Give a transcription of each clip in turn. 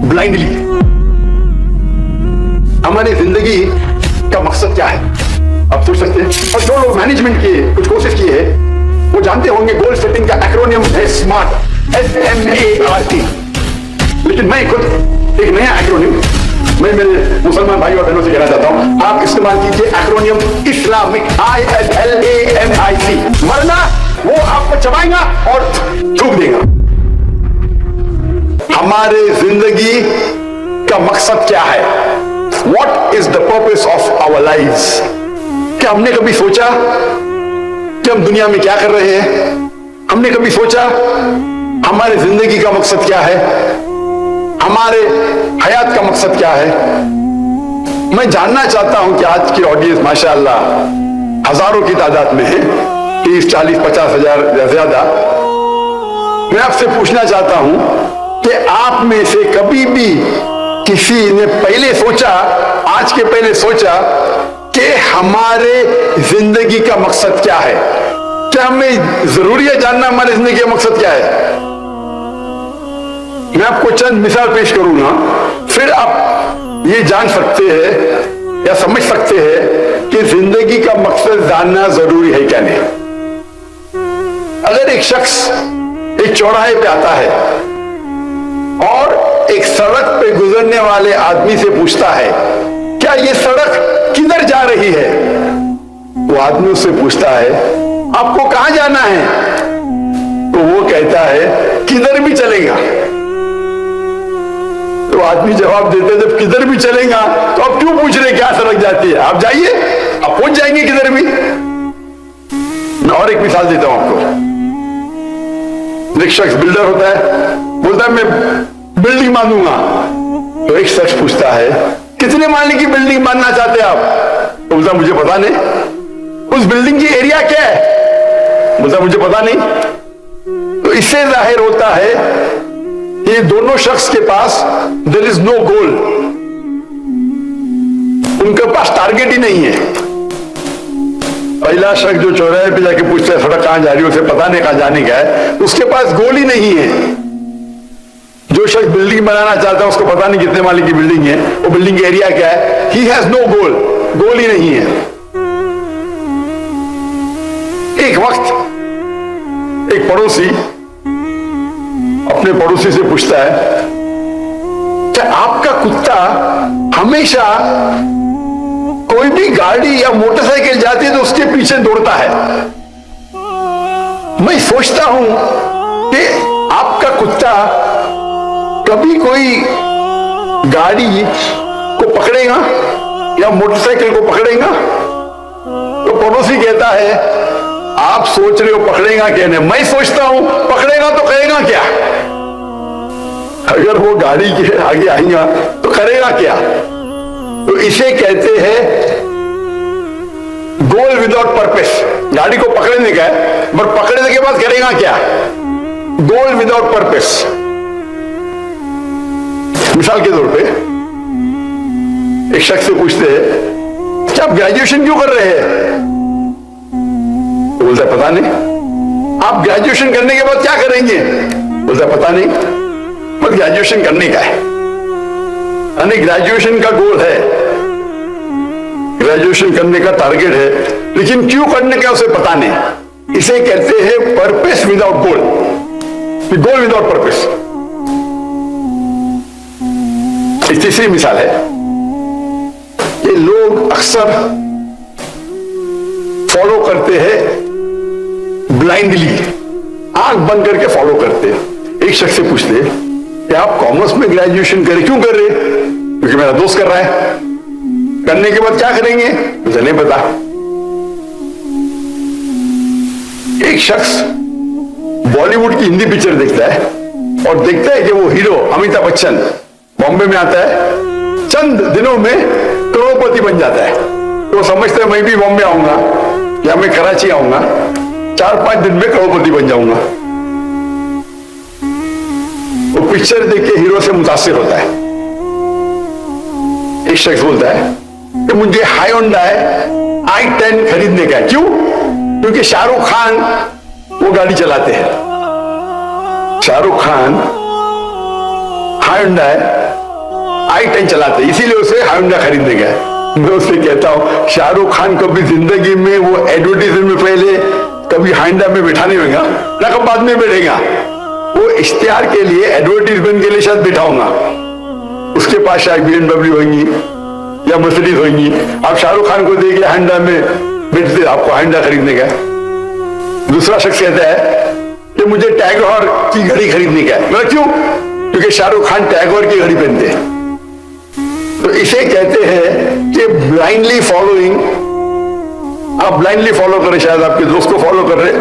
Blindly. हमारी जिंदगी का मकसद क्या है आप सोच सकते हैं। और जो लोग मैनेजमेंट की कुछ कोशिश की है वो जानते होंगे गोल सेटिंग का एक्रोनियम है स्मार्ट, SMART। लेकिन मैं खुद एक नया एक्रोनियम मैं मेरे मुसलमान भाई और बहनों से कहना चाहता हूं, आप इस्तेमाल कीजिए एक्रोनियम इस्लामिक, ISLAMIC। वरना वो आपको चबाएगा और थूक देगा। हमारे जिंदगी का मकसद क्या है? What is the purpose of our lives? क्या हमने कभी सोचा कि हम दुनिया में क्या कर रहे हैं? हमने कभी सोचा हमारे जिंदगी का मकसद क्या है? हमारे हयात का मकसद क्या है? मैं जानना चाहता हूं कि आज की ऑडियंस माशाअल्लाह हजारों की तादाद में है, 30, 40, 50 हजार या ज्यादा। मैं आपसे पूछना चाहता हूं कि आप में से कभी भी किसी ने पहले सोचा, आज के पहले सोचा कि हमारे जिंदगी का मकसद क्या है? क्या हमें जरूरी है जानना हमारे जिंदगी का मकसद क्या है? मैं आपको चंद मिसाल पेश करूंगा, फिर आप ये जान सकते हैं या समझ सकते हैं कि जिंदगी का मकसद जानना जरूरी है क्या नहीं। अगर एक शख्स एक चौराहे पे आता है और एक सड़क पे गुजरने वाले आदमी से पूछता है क्या ये सड़क किधर जा रही है, वो आदमी उससे पूछता है आपको कहां जाना है? तो वो कहता है किधर भी चलेगा। तो आदमी जवाब देते जब किधर भी चलेगा तो आप क्यों पूछ रहे क्या सड़क जाती है? आप जाइए, आप पहुंच जाएंगे किधर भी। मैं और एक मिसाल देता हूं आपको। एक शख्स बिल्डर होता है, बोलता है मैं बिल्डिंग बांधूंगा। तो एक शख्स पूछता है कितने माले की बिल्डिंग बांधना चाहते हैं आप? तो बोलता मुझे पता नहीं। उस बिल्डिंग की एरिया क्या है? बोलता मुझे पता नहीं। तो इससे जाहिर होता है ये दोनों शख्स के पास देयर इज नो गोल, उनके पास टारगेट ही नहीं है। पहला शख्स जो चौराहे पे जाके पूछता है सड़क कहां जा रही है, उसे पता नहीं कहां जाने का है, उसके पास गोल ही नहीं है। जो शख्स बिल्डिंग बनाना चाहता है उसको पता नहीं कितने माले की बिल्डिंग है, वो बिल्डिंग एरिया क्या है, ही हैज नो गोल, गोल ही नहीं है। एक वक्त एक पड़ोसी अपने पड़ोसी से पूछता है क्या आपका कुत्ता हमेशा कोई भी गाड़ी या मोटरसाइकिल जाती है तो उसके पीछे दौड़ता है? मैं सोचता हूं कि आपका कुत्ता कभी कोई गाड़ी को पकड़ेगा या मोटरसाइकिल को पकड़ेगा? तो पड़ोसी कहता है आप सोच रहे हो पकड़ेगा क्या? नहीं, मैं सोचता हूं पकड़ेगा तो करेगा क्या? अगर वो गाड़ी के आगे आएगा तो करेगा क्या? तो इसे कहते हैं गोल विदाउट पर्पस। गाड़ी को पकड़ने का है पर पकड़ने के बाद करेगा क्या? गोल विदाउट पर्पस। मिसाल के तौर पे एक शख्स से पूछते हैं क्या आप ग्रेजुएशन क्यों कर रहे हैं? तो बोलता है पता नहीं। आप ग्रेजुएशन करने के बाद क्या करेंगे? बोलता है पता नहीं, पर ग्रेजुएशन करने का है। यानी ग्रेजुएशन का गोल है, ग्रेजुएशन करने का टारगेट है, लेकिन क्यों करने का उसे पता नहीं। इसे कहते हैं पर्पस विदाउट गोल, गोल विदाउट पर्पस। एक तीसरी मिसाल है कि लोग अक्सर फॉलो करते हैं ब्लाइंडली, आंख बंद करके फॉलो करते हैं। एक शख्स से पूछते हैं कि आप कॉमर्स में ग्रेजुएशन करें, क्यों कर रहे? क्योंकि मेरा दोस्त कर रहा है। करने के बाद क्या करेंगे? मुझे नहीं पता। एक शख्स बॉलीवुड की हिंदी पिक्चर देखता है और देखता है कि वो हीरो अमिताभ बच्चन बॉम्बे में आता है, चंद दिनों में करोड़पति बन जाता है। तो समझते हैं मैं भी बॉम्बे आऊंगा या मैं कराची आऊंगा, 4-5 दिन में करोड़पति बन जाऊंगा। वो पिक्चर देख के हीरो से मुतासिर होता है। एक शख्स बोलता है कि मुझे हायोंडाई i10 खरीदने का है। क्यों? क्योंकि शाहरुख खान वो गाड़ी चलाते हैं। शाहरुख खान हायुंडा i10 चलाते, इसीलिए उसे हायुंडा खरीदने गया। मैं उससे कहता हूं शाहरुख खान कभी जिंदगी में वो एडवर्टीजमेंट में पहले कभी हायुंडा में बैठा नहीं होगा ना, कब बाद में बैठेगा। वो इश्तिहार के लिए, एडवर्टीजमेंट के लिए शायद बैठाऊंगा, उसके पास शायद BMW होंगी या मर्सिडीज होंगी। आप शाहरुख खान को देखिए हायुंडा में बैठते, आपको हायुंडा खरीदने का। दूसरा शख्स कहता है कि मुझे टैगोर की घड़ी खरीदने का है। मतलब क्यों? क्योंकि शाहरुख खान टैगोर की घड़ी पहनते हैं। तो इसे कहते हैं कि ब्लाइंडली फॉलोइंग। आप ब्लाइंडली फॉलो कर रहे, शायद आपके दोस्त को फॉलो कर रहे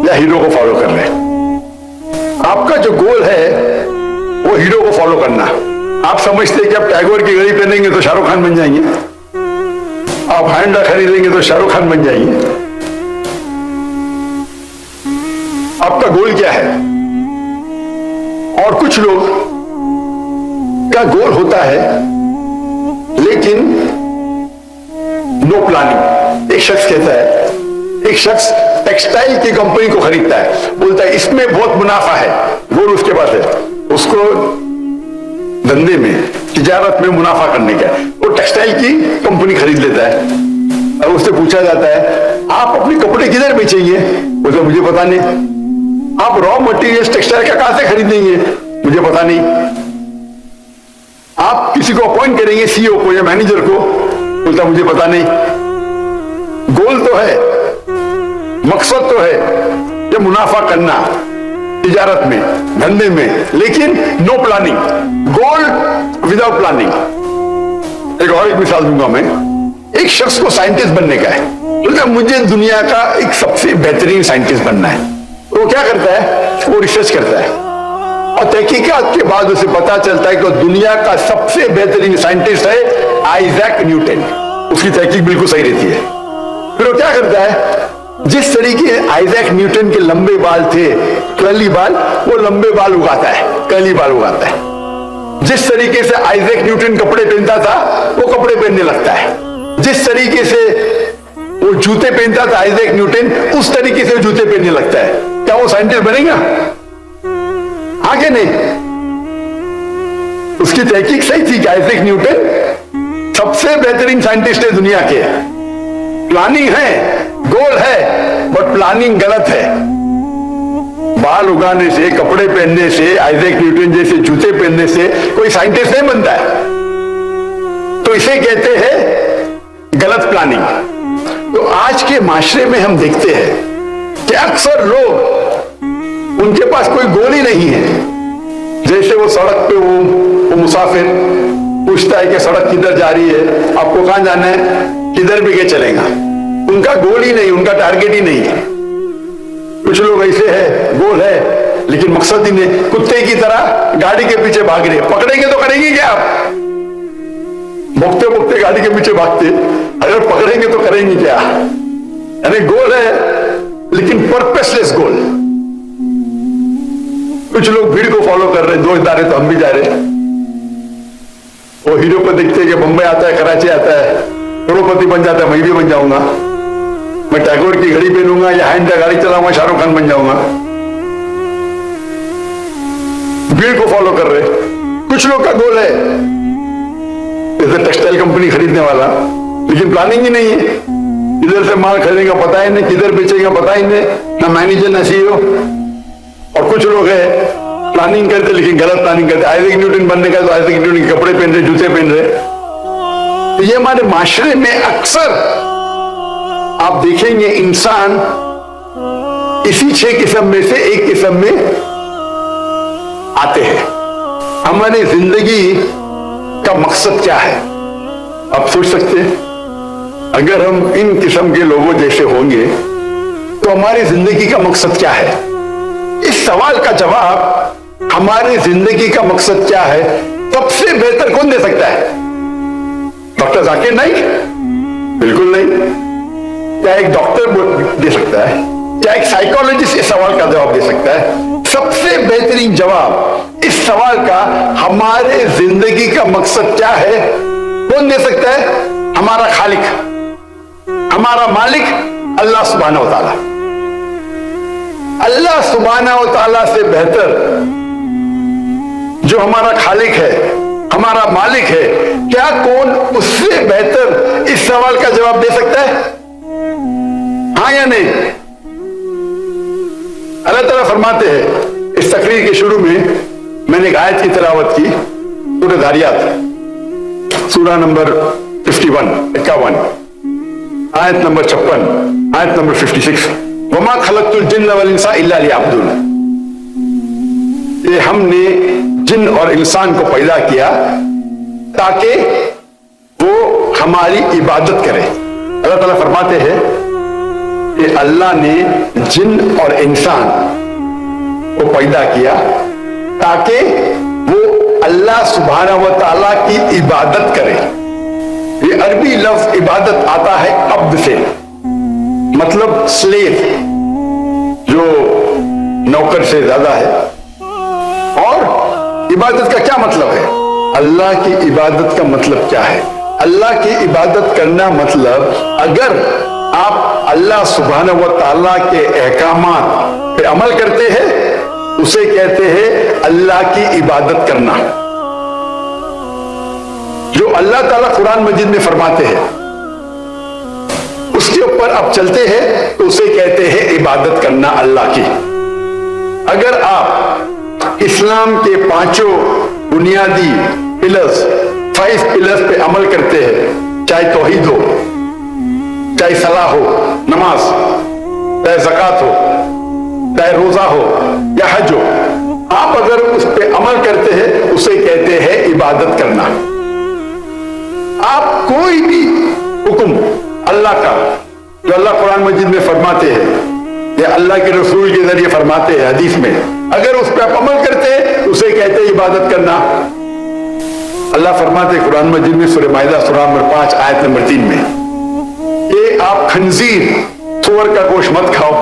या हीरो को फॉलो कर रहे। आपका जो गोल है वो हीरो को फॉलो करना। आप समझते हैं कि आप टैगोर की घड़ी पहनेंगे तो शाहरुख खान बन जाएंगे, आप हायुंडा खरीदेंगे तो शाहरुख खान बन जाएंगे। आपका गोल क्या है? और कुछ लोग का गोल होता है लेकिन नो प्लानिंग। एक शख्स कहता है, एक शख्स टेक्सटाइल की कंपनी को खरीदता है, बोलता है इसमें बहुत मुनाफा है, गोल उसके पास है, उसको धंधे में, तिजारत में मुनाफा करने का। वो टेक्सटाइल की कंपनी खरीद लेता है और उससे पूछा जाता है आप अपने कपड़े किधर बेचेंगे? बोलता मुझे पता नहीं। आप रॉ मटेरियल्स टेक्सटाइल का कहां से खरीदेंगे? मुझे पता नहीं। आप किसी को अपॉइंट करेंगे, CEO को या मैनेजर को? बोलता मुझे पता नहीं। गोल तो है, मकसद तो है कि मुनाफा करना तिजारत में, धंधे में, लेकिन नो प्लानिंग, गोल विदाउट प्लानिंग। एक मिसाल दूंगा मैं। एक शख्स को साइंटिस्ट बनने का है, बोलता मुझे दुनिया का एक सबसे बेहतरीन साइंटिस्ट बनना है। वो क्या करता है? वो रिसर्च करता है और तहकीकात के बाद उसे पता चलता है कि दुनिया का सबसे बेहतरीन साइंटिस्ट है आइजैक न्यूटन। उसकी तहकीक बिल्कुल सही रहती है। फिर वो क्या करता है? जिस तरीके आइजैक न्यूटन के लंबे बाल थे, कर्ली बाल, वो लंबे बाल उगाता है, कर्ली बाल उगाता है। जिस तरीके से आइजैक न्यूटन कपड़े पहनता था, वो कपड़े पहनने लगता है। जिस तरीके से वो जूते पहनता था आइजैक न्यूटन, उस तरीके से जूते पहनने लगता है। क्या वो साइंटिस्ट बनेगा? आगे नहीं। उसकी तहकीक सही थी कि आइजैक न्यूटन सबसे बेहतरीन साइंटिस्ट है दुनिया के। प्लानिंग है, गोल है, बट प्लानिंग गलत है। बाल उगाने से, कपड़े पहनने से, आइजैक न्यूटन जैसे जूते पहनने से कोई साइंटिस्ट नहीं बनता है। तो इसे कहते हैं गलत प्लानिंग। तो आज के माशरे में हम देखते हैं कि अक्सर लोग, उनके पास कोई गोल ही नहीं है। जैसे वो सड़क पे वो मुसाफिर पूछता है कि सड़क किधर जा रही है, आपको कहां जाना है? किधर भी के चलेगा। उनका गोल ही नहीं, उनका टारगेट ही नहीं है। कुछ लोग ऐसे हैं, गोल है लेकिन मकसद ही नहीं। कुत्ते की तरह गाड़ी के पीछे भाग रहे, पकड़ेंगे तो करेंगे क्या? आप भोगते भोगते गाड़ी के पीछे भागते, अगर पकड़ेंगे तो करेंगे क्या? यानी गोल है लेकिन पर्पसलेस गोल। कुछ लोग भीड़ को फॉलो कर रहे, दोस्त जा रहे तो हम भी जा रहे। वो हीरो को देखते हैं कि बंबई आता है, कराची आता है, करोड़पति बन जाता है, मैं भी बन जाऊंगा। मैं टैगोर की घड़ी पहनूंगा या हाइंडा गाड़ी चलाऊंगा, शाहरुख खान बन जाऊंगा। भीड़ को फॉलो कर रहे। कुछ लोग का गोल है जैसे टेक्सटाइल कंपनी खरीदने वाला, लेकिन प्लानिंग ही नहीं है। किधर से माल खरीदेगा पता ही नहीं, किधर बेचेगा पता ही नहीं, ना मैनेजर ना CEO। और कुछ लोग है प्लानिंग करते लेकिन गलत प्लानिंग करते। आइजैक न्यूटन बनने का तो आइजैक न्यूटन के कपड़े पहन रहे, जूते पहन रहे। तो ये हमारे माशरे में अक्सर आप देखेंगे इंसान इसी 6 किस्म में से एक किस्म में आते हैं। हमारी जिंदगी का मकसद क्या है? आप सोच सकते हैं अगर हम इन किस्म के लोगों जैसे होंगे तो हमारी जिंदगी का मकसद क्या है? इस सवाल का जवाब हमारी जिंदगी का मकसद क्या है सबसे बेहतर कौन दे सकता है? डॉक्टर जाकिर नाइक? बिल्कुल नहीं। क्या एक डॉक्टर दे सकता है? क्या एक साइकोलॉजिस्ट इस सवाल का जवाब दे सकता है? सबसे बेहतरीन जवाब इस सवाल का हमारे जिंदगी का मकसद क्या है कौन दे सकता है? हमारा खालिक, हमारा मालिक अल्लाह सुब्हानहू व तआला। अल्लाह सुब्हाना व तआला से बेहतर जो हमारा खालिक है, हमारा मालिक है, क्या कोई उससे बेहतर इस सवाल का जवाब दे सकता है? हाँ या नहीं? अल्लाह ताला फरमाते हैं, इस तकरीर के शुरू में मैंने एक आयत की तिलावत की, सूरह धारियात, सूरा नंबर 51, आयत नंबर 56, आयत नंबर 56, वमा खलक़तुल जिन्न वल इंसा इल्ला लियअब्दुन। ये हमने जिन और इंसान को पैदा किया ताकि वो हमारी इबादत करे। अल्लाह ताला फरमाते हैं कि अल्लाह ने जिन और इंसान को पैदा किया ताकि वो अल्लाह सुब्हाना व तआला की इबादत करे। ये अरबी लफ्ज इबादत आता है अब्द से, मतलब स्लेव, जो नौकर से ज्यादा है। और इबादत का क्या मतलब है? अल्लाह की इबादत का मतलब क्या है? अल्लाह की इबादत करना मतलब, अगर आप अल्लाह सुब्हाना व तआला के अहकामात पे अमल करते हैं, उसे कहते हैं अल्लाह की इबादत करना। जो अल्लाह ताला कुरान मजीद में फरमाते हैं उसके ऊपर आप चलते हैं तो उसे कहते हैं इबादत करना अल्लाह की। अगर आप इस्लाम के 5 बुनियादी पिलर्स, 5 पिलर्स पे अमल करते हैं, चाहे तौहीद हो, चाहे सलाह हो, नमाज, चाहे ज़कात हो, चाहे रोजा हो या हज हो, आप अगर उस पे अमल करते हैं उसे कहते हैं इबादत करना। आप कोई भी हुक्म अल्लाह का, जो अल्लाह कुरान मजीद में फरमाते हैं या अल्लाह के रसूल के जरिए फरमाते हैं हदीस में, अगर उस पर आप अमल करते हैं उसे कहते हैं इबादत करना। अल्लाह फरमाते कुरान मजीद में सूरह माइदा सूरा नंबर 5 आयत नंबर 3 में कि आप खंजीर, सूअर का गोश्त मत खाओ।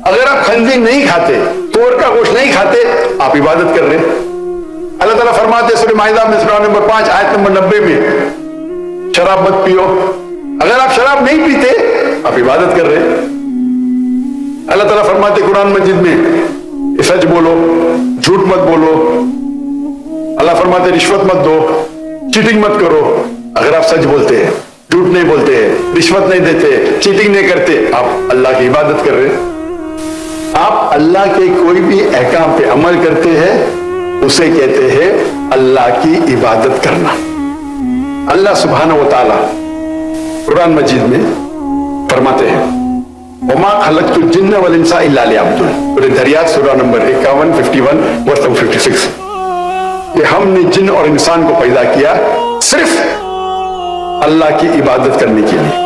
अगर आप खंजीर नहीं खाते, सूअर का गोश्त नहीं खाते, आप इबादत कर रहे। अल्लाह ताला फरमाते सूरह माइदा में सूरा नंबर 5 आयत नंबर 90 में शराब मत पियो। अगर आप शराब नहीं पीते, आप इबादत कर रहे। अल्लाह ताला फरमाते कुरान मजीद में सच बोलो, झूठ मत बोलो। अल्लाह फरमाते रिश्वत मत दो, चीटिंग मत करो। अगर आप सच बोलते हैं, झूठ नहीं बोलते हैं, रिश्वत नहीं देते, चीटिंग नहीं करते, आप अल्लाह की इबादत कर रहे। आप अल्लाह के कोई भी अहकाम पे अमल करते हैं उसे कहते हैं अल्लाह की इबादत करना। अल्लाह सुब्हाना व तआला कुरान मजीद में फरमाते हैं वमा खलक़तुल जिन्न वल इंसा इल्ला लियअब्दुन, सूरह धारियात सूरा नंबर 51, 51 वर्स 56, कि हमने जिन और इंसान को पैदा किया सिर्फ अल्लाह की इबादत करने के लिए।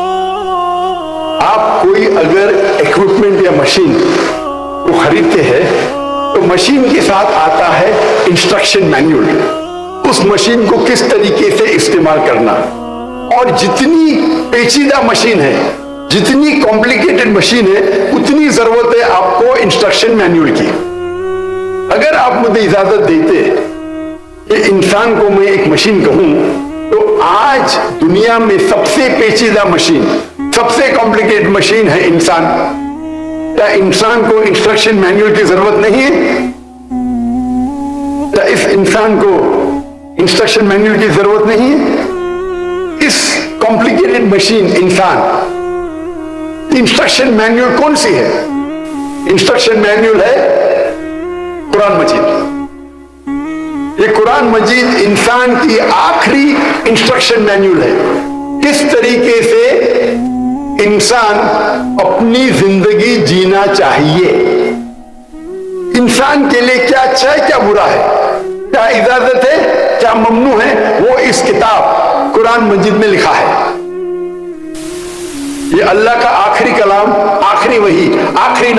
आप कोई अगर इक्विपमेंट या मशीन को खरीदते हैं तो मशीन के साथ आता है इंस्ट्रक्शन मैन्युअल, उस मशीन को किस तरीके से इस्तेमाल करना। और जितनी पेचीदा मशीन है, जितनी कॉम्प्लिकेटेड मशीन है, उतनी जरूरत है आपको इंस्ट्रक्शन मैन्युअल की। अगर आप मुझे इजाजत देते कि इंसान को मैं एक मशीन कहूं, तो आज दुनिया में सबसे पेचीदा मशीन, सबसे कॉम्प्लिकेटेड मशीन है इंसान। क्या इंसान को इंस्ट्रक्शन मैन्युअल की जरूरत नहीं है? क्या इस इंसान को इंस्ट्रक्शन मैन्युअल की जरूरत नहीं है? इस कॉम्प्लिकेटेड मशीन इंसान, इंस्ट्रक्शन मैन्युअल कौन सी है? इंस्ट्रक्शन मैन्युअल है कुरान मजीद। ये कुरान मजीद इंसान की आखिरी इंस्ट्रक्शन मैन्युअल है, किस तरीके से इंसान अपनी जिंदगी जीना चाहिए, इंसान के लिए क्या अच्छा है, क्या बुरा है, क्या इजाजत है, क्या ममनू है, वो इस किताब कुरान मजीद में लिखा है। ये अल्लाह का आखिरी कलाम, आखिरी वही, आखिरी